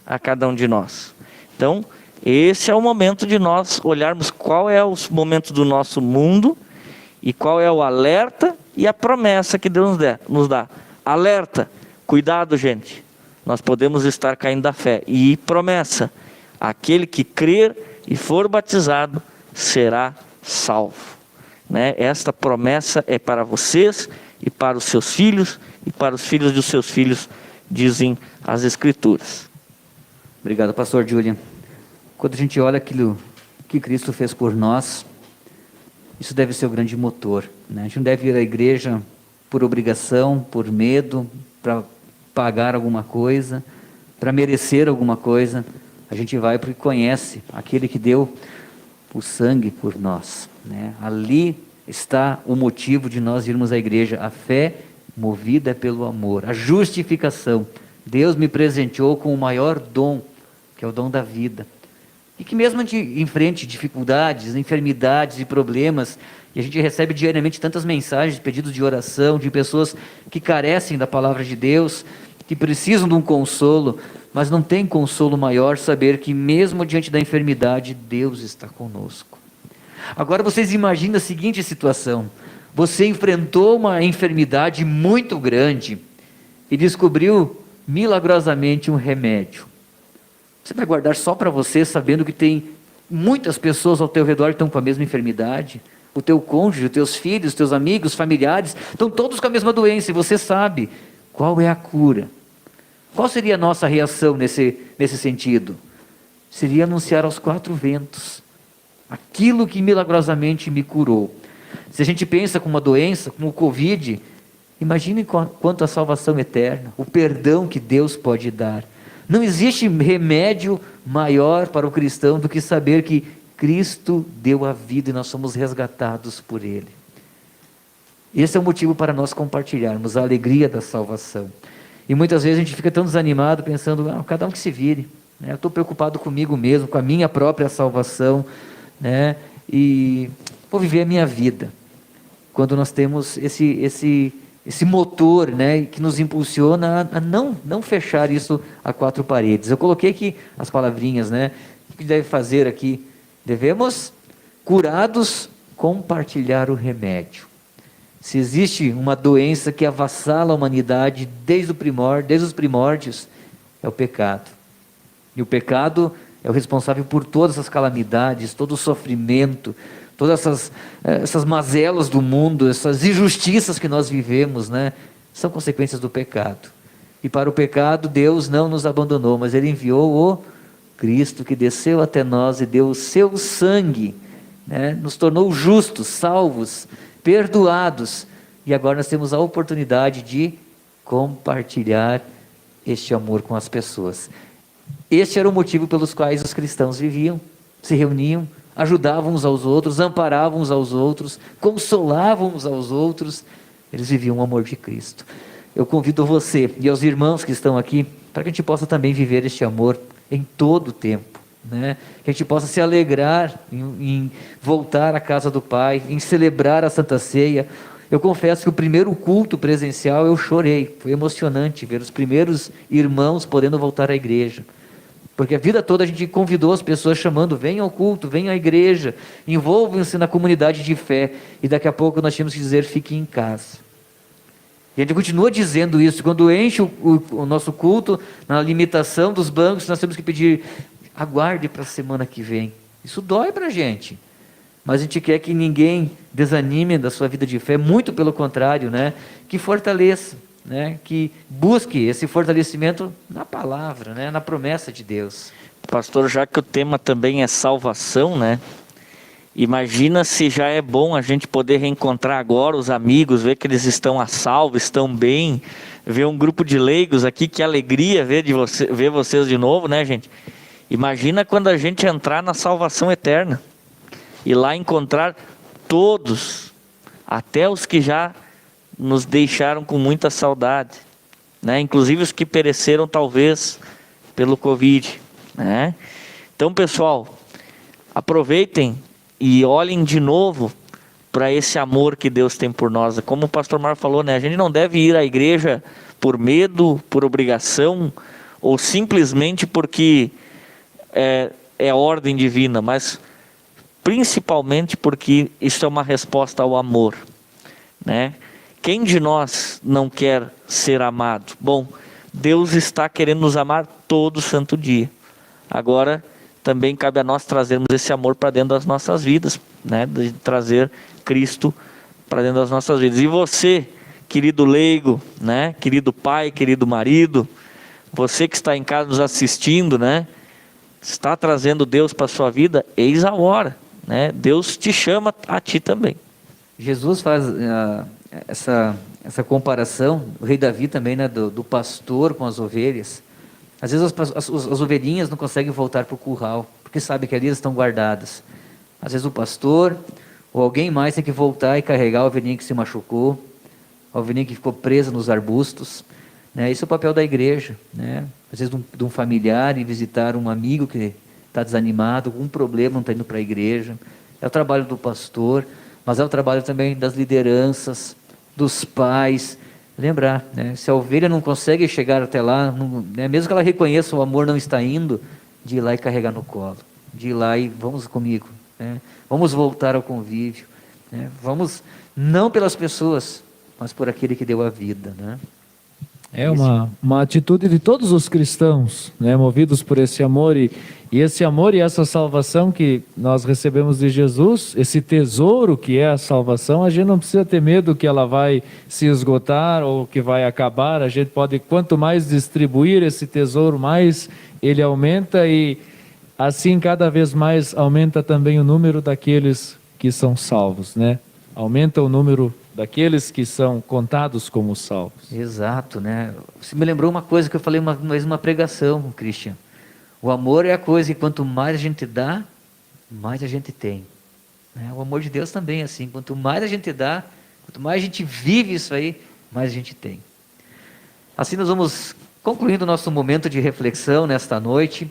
a cada um de nós. Então, esse é o momento de nós olharmos qual é o momento do nosso mundo e qual é o alerta e a promessa que Deus nos dá. Alerta, cuidado, gente, nós podemos estar caindo da fé. E promessa, aquele que crer e for batizado será salvo, né? Esta promessa é para vocês e para os seus filhos e para os filhos dos seus filhos, dizem as Escrituras. Obrigado, pastor Julian. Quando a gente olha aquilo que Cristo fez por nós, isso deve ser o grande motor, né? A gente não deve ir à igreja por obrigação, por medo, para pagar alguma coisa, para merecer alguma coisa. A gente vai porque conhece aquele que deu o sangue por nós, né? Ali está o motivo de nós irmos à igreja. A fé movida pelo amor, a justificação. Deus me presenteou com o maior dom, que é o dom da vida. E que mesmo a gente enfrente dificuldades, enfermidades e problemas, e a gente recebe diariamente tantas mensagens, pedidos de oração, de pessoas que carecem da palavra de Deus, que precisam de um consolo, mas não tem consolo maior saber que mesmo diante da enfermidade, Deus está conosco. Agora vocês imaginem a seguinte situação: você enfrentou uma enfermidade muito grande e descobriu milagrosamente um remédio. Você vai guardar só para você, sabendo que tem muitas pessoas ao teu redor que estão com a mesma enfermidade? o teu cônjuge, os teus filhos, os teus amigos, familiares, estão todos com a mesma doença e você sabe qual é a cura. Qual seria a nossa reação nesse sentido? Seria anunciar aos quatro ventos aquilo que milagrosamente me curou. Se a gente pensa com uma doença, como o Covid, imagine quanto a salvação eterna, o perdão que Deus pode dar. Não existe remédio maior para o cristão do que saber que Cristo deu a vida e nós somos resgatados por Ele. Esse é o motivo para nós compartilharmos a alegria da salvação. E muitas vezes a gente fica tão desanimado pensando, cada um que se vire, né? Eu estou preocupado comigo mesmo, com a minha própria salvação, né? E vou viver a minha vida. Quando nós temos esse motor, né, que nos impulsiona a não fechar isso a quatro paredes. Eu coloquei aqui as palavrinhas, né? O que deve fazer aqui? Devemos, curados, compartilhar o remédio. Se existe uma doença que avassala a humanidade desde os primórdios, é o pecado. E o pecado é o responsável por todas as calamidades, todo o sofrimento, todas essas mazelas do mundo, essas injustiças que nós vivemos, né? São consequências do pecado. E para o pecado, Deus não nos abandonou, mas Ele enviou o Cristo que desceu até nós e deu o seu sangue, né? Nos tornou justos, salvos, perdoados, e agora nós temos a oportunidade de compartilhar este amor com as pessoas. Este era o motivo pelos quais os cristãos viviam, se reuniam, ajudavam uns aos outros, amparavam uns aos outros, consolavam uns aos outros. Eles viviam o amor de Cristo. Eu convido você e aos irmãos que estão aqui, para que a gente possa também viver este amor em todo o tempo, né? Que a gente possa se alegrar em voltar à casa do Pai, em celebrar a Santa Ceia. Eu confesso que o primeiro culto presencial eu chorei, foi emocionante ver os primeiros irmãos podendo voltar à igreja, porque a vida toda a gente convidou as pessoas chamando, venham ao culto, venham à igreja, envolvam-se na comunidade de fé, e daqui a pouco nós tínhamos que dizer, fiquem em casa. E a gente continua dizendo isso, quando enche o nosso culto, na limitação dos bancos, nós temos que pedir, aguarde para a semana que vem. Isso dói para a gente, mas a gente quer que ninguém desanime da sua vida de fé, muito pelo contrário, né? Que fortaleça, né? Que busque esse fortalecimento na palavra, né? Na promessa de Deus. Pastor, já que o tema também é salvação, né? Imagina se já é bom a gente poder reencontrar agora os amigos, ver que eles estão a salvo, estão bem, ver um grupo de leigos aqui, que alegria ver vocês de novo, né, gente? Imagina quando a gente entrar na salvação eterna e lá encontrar todos, até os que já nos deixaram com muita saudade, né? Inclusive os que pereceram talvez pelo Covid, né? Então, pessoal, aproveitem e olhem de novo para esse amor que Deus tem por nós. Como o pastor Mar falou, né? A gente não deve ir à igreja por medo, por obrigação, ou simplesmente porque é ordem divina, mas principalmente porque isso é uma resposta ao amor, né? Quem de nós não quer ser amado? Bom, Deus está querendo nos amar todo santo dia. Agora, também cabe a nós trazermos esse amor para dentro das nossas vidas, né? De trazer Cristo para dentro das nossas vidas. E você, querido leigo, né? Querido pai, querido marido, você que está em casa nos assistindo, né? Está trazendo Deus para a sua vida, eis a hora, né? Deus te chama a ti também. Jesus faz essa comparação, o rei Davi também, né? Do pastor com as ovelhas. Às vezes as ovelhinhas não conseguem voltar para o curral, porque sabem que ali elas estão guardadas. Às vezes o pastor ou alguém mais tem que voltar e carregar a ovelhinha que se machucou, a ovelhinha que ficou presa nos arbustos, né? Esse é o papel da igreja, né? Às vezes de um familiar ir visitar um amigo que está desanimado, com um problema, não está indo para a igreja. É o trabalho do pastor, mas é o trabalho também das lideranças, dos pais. Lembrar, né? Se a ovelha não consegue chegar até lá, né? Mesmo que ela reconheça o amor não está indo, de ir lá e carregar no colo, de ir lá e vamos comigo, né? Vamos voltar ao convívio, né? Vamos, não pelas pessoas, mas por aquele que deu a vida, né? É uma atitude de todos os cristãos, né, movidos por esse amor e esse amor e essa salvação que nós recebemos de Jesus, esse tesouro que é a salvação, a gente não precisa ter medo que ela vai se esgotar ou que vai acabar. A gente pode, quanto mais distribuir esse tesouro, mais ele aumenta e assim cada vez mais aumenta também o número daqueles que são salvos, né? Aumenta o número daqueles que são contados como salvos. Exato, né? Você me lembrou uma coisa que eu falei uma vez numa pregação, Christian. O amor é a coisa que quanto mais a gente dá, mais a gente tem. Né? O amor de Deus também é assim. Quanto mais a gente dá, quanto mais a gente vive isso aí, mais a gente tem. Assim nós vamos concluindo o nosso momento de reflexão nesta noite.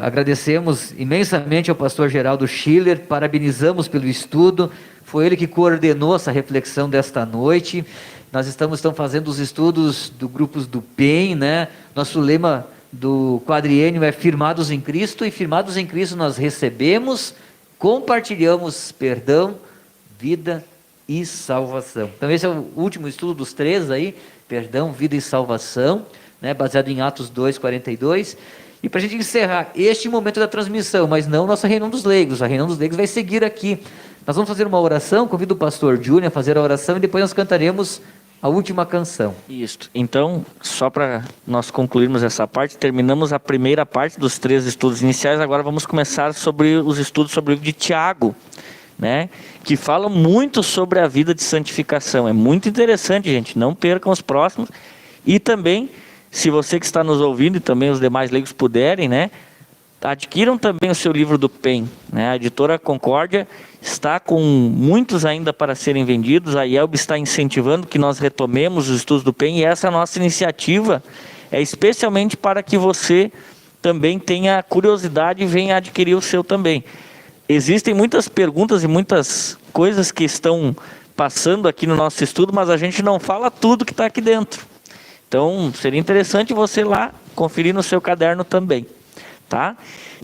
Agradecemos imensamente ao pastor Geraldo Schiller, parabenizamos pelo estudo. Foi ele que coordenou essa reflexão desta noite. Nós estamos fazendo os estudos do grupos do PEN, né? Nosso lema do quadriênio é firmados em Cristo, e firmados em Cristo nós recebemos, compartilhamos perdão, vida e salvação. Então esse é o último estudo dos 3 aí, perdão, vida e salvação, né? Baseado em Atos 2:42. E para a gente encerrar este momento da transmissão, mas não nossa reunião dos leigos, a reunião dos leigos vai seguir aqui. Nós vamos fazer uma oração, convido o pastor Júnior a fazer a oração e depois nós cantaremos a última canção. Isso. Então, só para nós concluirmos essa parte, terminamos a primeira parte dos 3 estudos iniciais, agora vamos começar sobre os estudos sobre o livro de Tiago, né? Que fala muito sobre a vida de santificação. É muito interessante, gente, não percam os próximos. E também, se você que está nos ouvindo e também os demais leigos puderem, né? Adquiram também o seu livro do PEN, né? A editora Concórdia está com muitos ainda para serem vendidos. A IELB está incentivando que nós retomemos os estudos do PEN, e essa nossa iniciativa é especialmente para que você também tenha curiosidade e venha adquirir o seu também. Existem muitas perguntas e muitas coisas que estão passando aqui no nosso estudo, mas a gente não fala tudo que está aqui dentro. Então seria interessante você lá conferir no seu caderno também. Tá?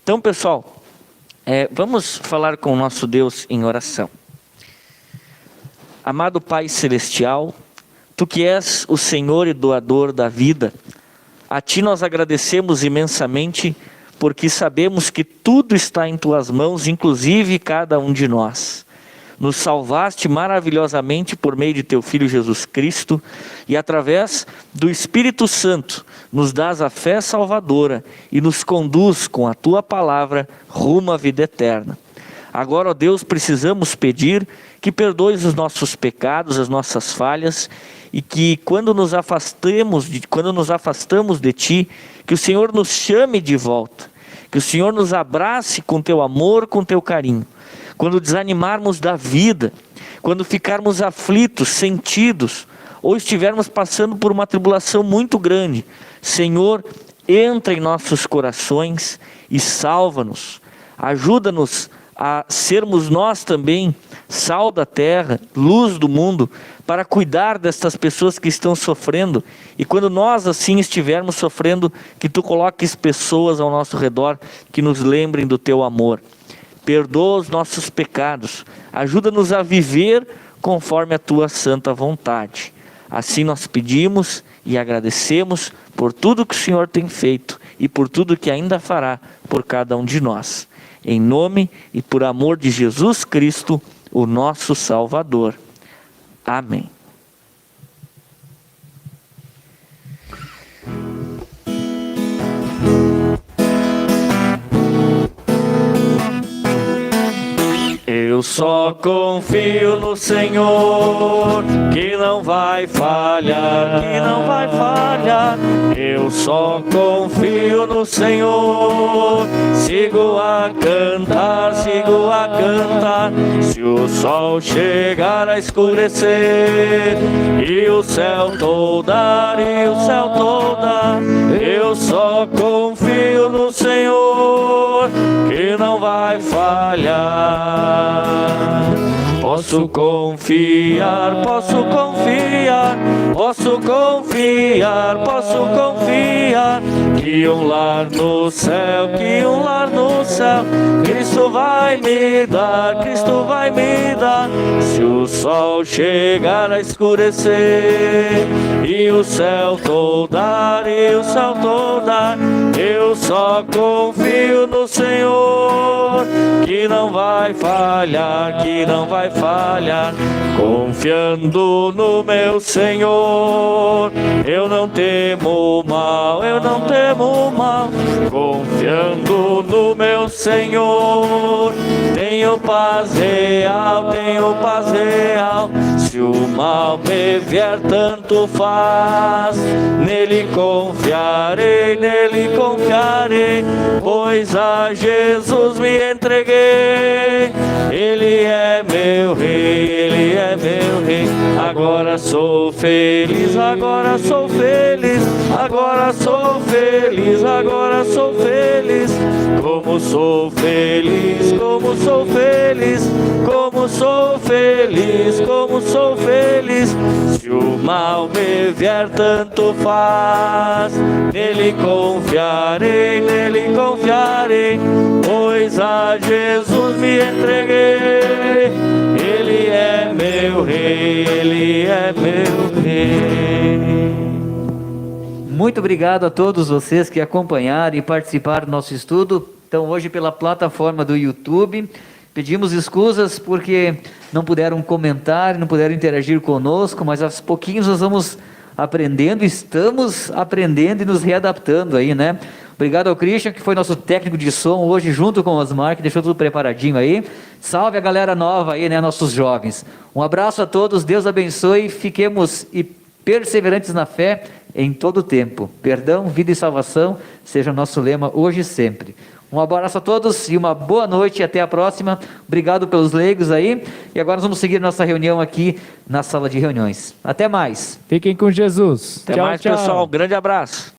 Então, pessoal, vamos falar com o nosso Deus em oração. Amado Pai Celestial, Tu que és o Senhor e doador da vida, a Ti nós agradecemos imensamente, porque sabemos que tudo está em Tuas mãos, inclusive cada um de nós. Nos salvaste maravilhosamente por meio de Teu Filho Jesus Cristo, e através do Espírito Santo nos dás a fé salvadora e nos conduz com a Tua palavra rumo à vida eterna. Agora, ó Deus, precisamos pedir que perdoes os nossos pecados, as nossas falhas, e que quando nos afastamos de Ti, que o Senhor nos chame de volta, que o Senhor nos abrace com Teu amor, com Teu carinho. Quando desanimarmos da vida, quando ficarmos aflitos, sentidos, ou estivermos passando por uma tribulação muito grande, Senhor, entra em nossos corações e salva-nos. Ajuda-nos a sermos nós também sal da terra, luz do mundo, para cuidar destas pessoas que estão sofrendo. E quando nós assim estivermos sofrendo, que Tu coloques pessoas ao nosso redor que nos lembrem do Teu amor. Perdoa os nossos pecados, ajuda-nos a viver conforme a Tua santa vontade. Assim nós pedimos e agradecemos por tudo que o Senhor tem feito e por tudo que ainda fará por cada um de nós. Em nome e por amor de Jesus Cristo, o nosso Salvador. Amém. Eu só confio no Senhor, que não vai falhar, que não vai falhar. Eu só confio no Senhor, sigo a cantar, sigo a cantar. Se o sol chegar a escurecer, e o céu toldar, e o céu toldar, eu só confio no Senhor, que não vai falhar. Posso confiar, posso confiar, posso confiar, posso confiar, que um lar no céu, que um lar no céu céu. Cristo vai me dar, Cristo vai me dar. Se o sol chegar a escurecer e o céu toldar, e o céu toldar, eu só confio no Senhor, que não vai falhar, que não vai falhar. Confiando no meu Senhor, eu não temo mal, eu não temo mal. Confiando no meu Senhor, tenho paz real, tenho paz real. Se o mal me vier, tanto faz. Nele confiarei, pois a Jesus me entreguei. Ele é meu rei, Ele é meu rei. Agora sou feliz, agora sou feliz, agora sou feliz, agora sou feliz. Como sou feliz, como sou feliz, como sou feliz, como sou feliz. Se o mal me vier, tanto faz. Nele confiarei, pois a Jesus me entreguei. Ele é meu rei, Ele é meu rei. Muito obrigado a todos vocês que acompanharam e participaram do nosso estudo. Então, hoje pela plataforma do YouTube, pedimos escusas porque não puderam comentar, não puderam interagir conosco, mas aos pouquinhos nós vamos aprendendo, estamos aprendendo e nos readaptando aí, né? Obrigado ao Christian, que foi nosso técnico de som hoje, junto com o Osmar, que deixou tudo preparadinho aí. Salve a galera nova aí, né, nossos jovens. Um abraço a todos, Deus abençoe, fiquemos perseverantes na fé em todo o tempo. Perdão, vida e salvação, seja o nosso lema hoje e sempre. Um abraço a todos e uma boa noite e até a próxima. Obrigado pelos leigos aí. E agora nós vamos seguir nossa reunião aqui na sala de reuniões. Até mais. Fiquem com Jesus. Até Tchau, mais, tchau. pessoal. Grande abraço.